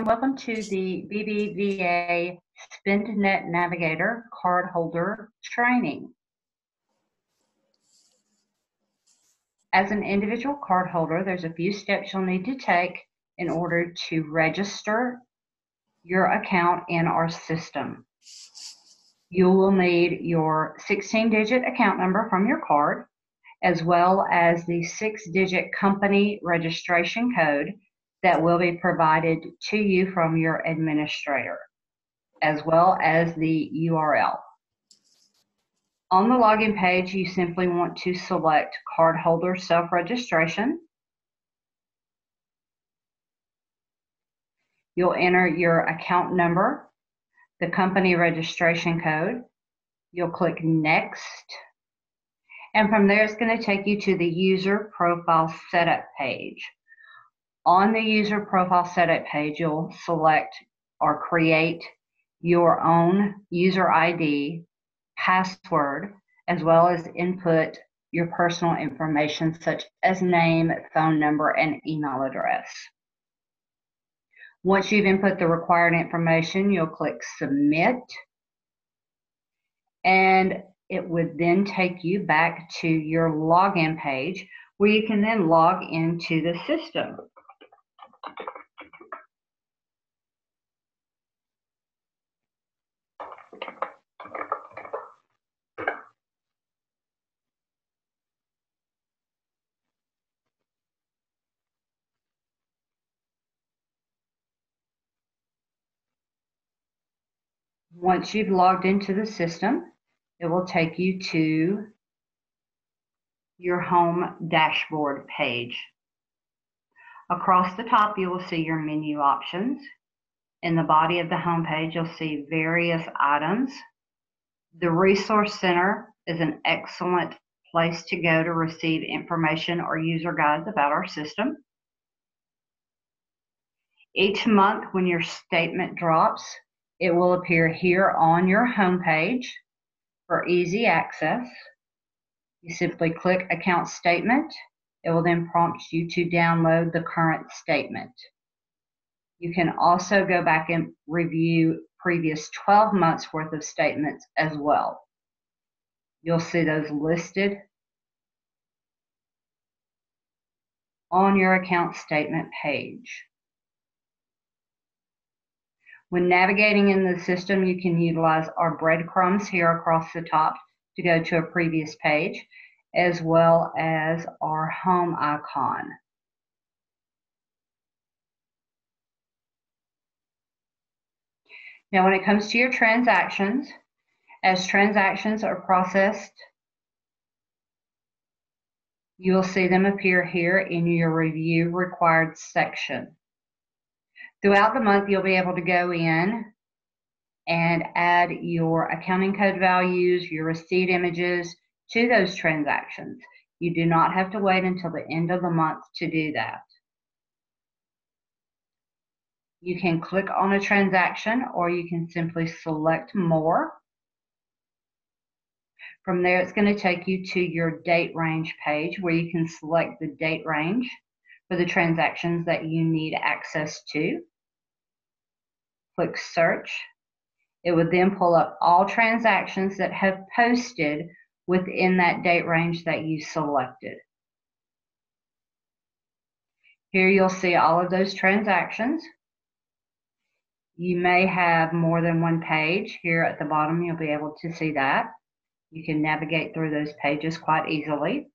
Welcome to the BBVA SpendNet Navigator Cardholder training. As an individual cardholder, there's a few steps you'll need to take in order to register your account in our system. You will need your 16-digit account number from your card, as well as the 6-digit company registration code that will be provided to you from your administrator, as well as the URL. On the login page, you simply want to select Cardholder Self-Registration. You'll enter your account number, the company registration code. You'll click Next. And from there, it's going to take you to the User Profile Setup page. On the User Profile Setup page, you'll select or create your own user ID, password, as well as input your personal information such as name, phone number, and email address. Once you've input the required information, you'll click Submit, and it would then take you back to your login page where you can then log into the system. Once you've logged into the system, it will take you to your home dashboard page. Across the top, you will see your menu options. In the body of the home page, you'll see various items. The Resource Center is an excellent place to go to receive information or user guides about our system. Each month, when your statement drops, it will appear here on your home page for easy access. You simply click Account Statement. It will then prompt you to download the current statement. You can also go back and review previous 12 months worth of statements as well. You'll see those listed on your account statement page. When navigating in the system, you can utilize our breadcrumbs here across the top to go to a previous page, as well as our home icon. Now, when it comes to your transactions, as transactions are processed, you will see them appear here in your Review Required section. Throughout the month, you'll be able to go in and add your accounting code values, your receipt images to those transactions. You do not have to wait until the end of the month to do that. You can click on a transaction, or you can simply select More. From there, it's going to take you to your date range page where you can select the date range for the transactions that you need access to. Click Search. It would then pull up all transactions that have posted within that date range that you selected. Here you'll see all of those transactions. You may have more than one page. Here at the bottom, you'll be able to see that. You can navigate through those pages quite easily.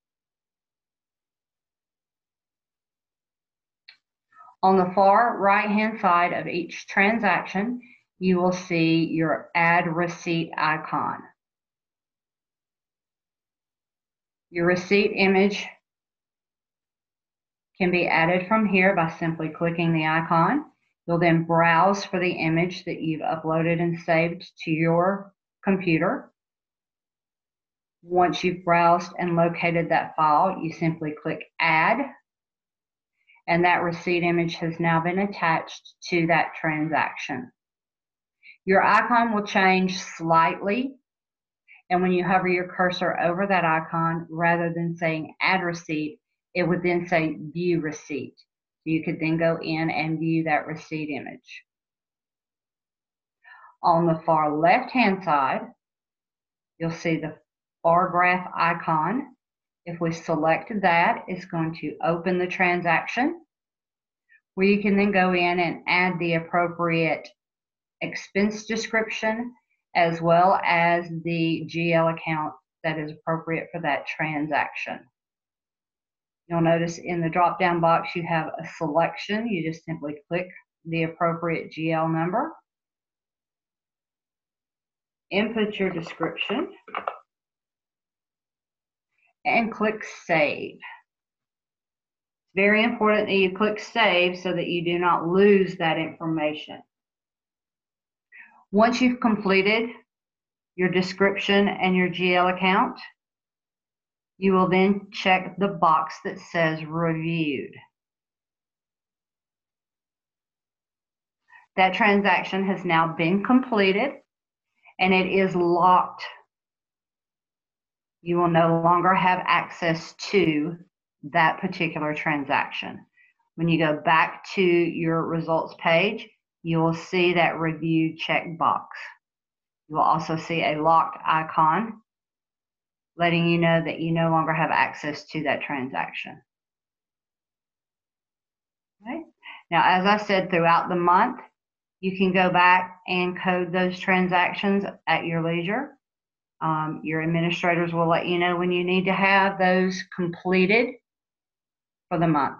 On the far right-hand side of each transaction, you will see your Add Receipt icon. Your receipt image can be added from here by simply clicking the icon. You'll then browse for the image that you've uploaded and saved to your computer. Once you've browsed and located that file, you simply click Add, and that receipt image has now been attached to that transaction. Your icon will change slightly, and when you hover your cursor over that icon, rather than saying Add Receipt, it would then say View Receipt. You could then go in and view that receipt image. On the far left-hand side, you'll see the bar graph icon. If we select that, it's going to open the transaction, where you can then go in and add the appropriate expense description as well as the GL account that is appropriate for that transaction. You'll notice in the drop-down box you have a selection. You just simply click the appropriate GL number, input your description, and click Save. It's very important that you click Save so that you do not lose that information. Once you've completed your description and your GL account, you will then check the box that says Reviewed. That transaction has now been completed and it is locked. You will no longer have access to that particular transaction. When you go back to your results page, you will see that Reviewed checkbox. You will also see a locked icon, letting you know that you no longer have access to that transaction. Okay. Now, as I said, throughout the month, you can go back and code those transactions at your leisure. Your administrators will let you know when you need to have those completed for the month.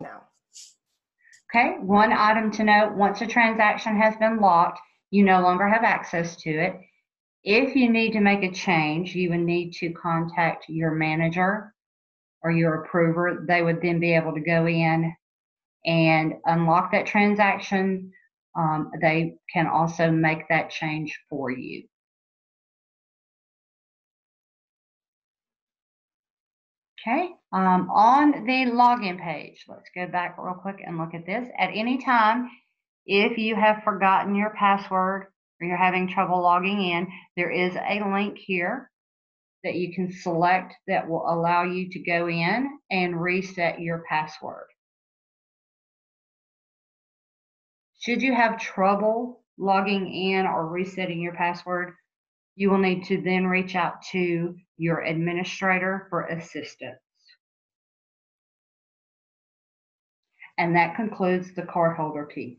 Now. Okay, one item to note, once a transaction has been locked, you no longer have access to it. If you need to make a change, you would need to contact your manager or your approver. They would then be able to go in and unlock that transaction. They can also make that change for you. Okay, on the login page, let's go back real quick and look at this. At any time, if you have forgotten your password or you're having trouble logging in, there is a link here that you can select that will allow you to go in and reset your password. Should you have trouble logging in or resetting your password, you will need to then reach out to your administrator for assistance. And that concludes the cardholder piece.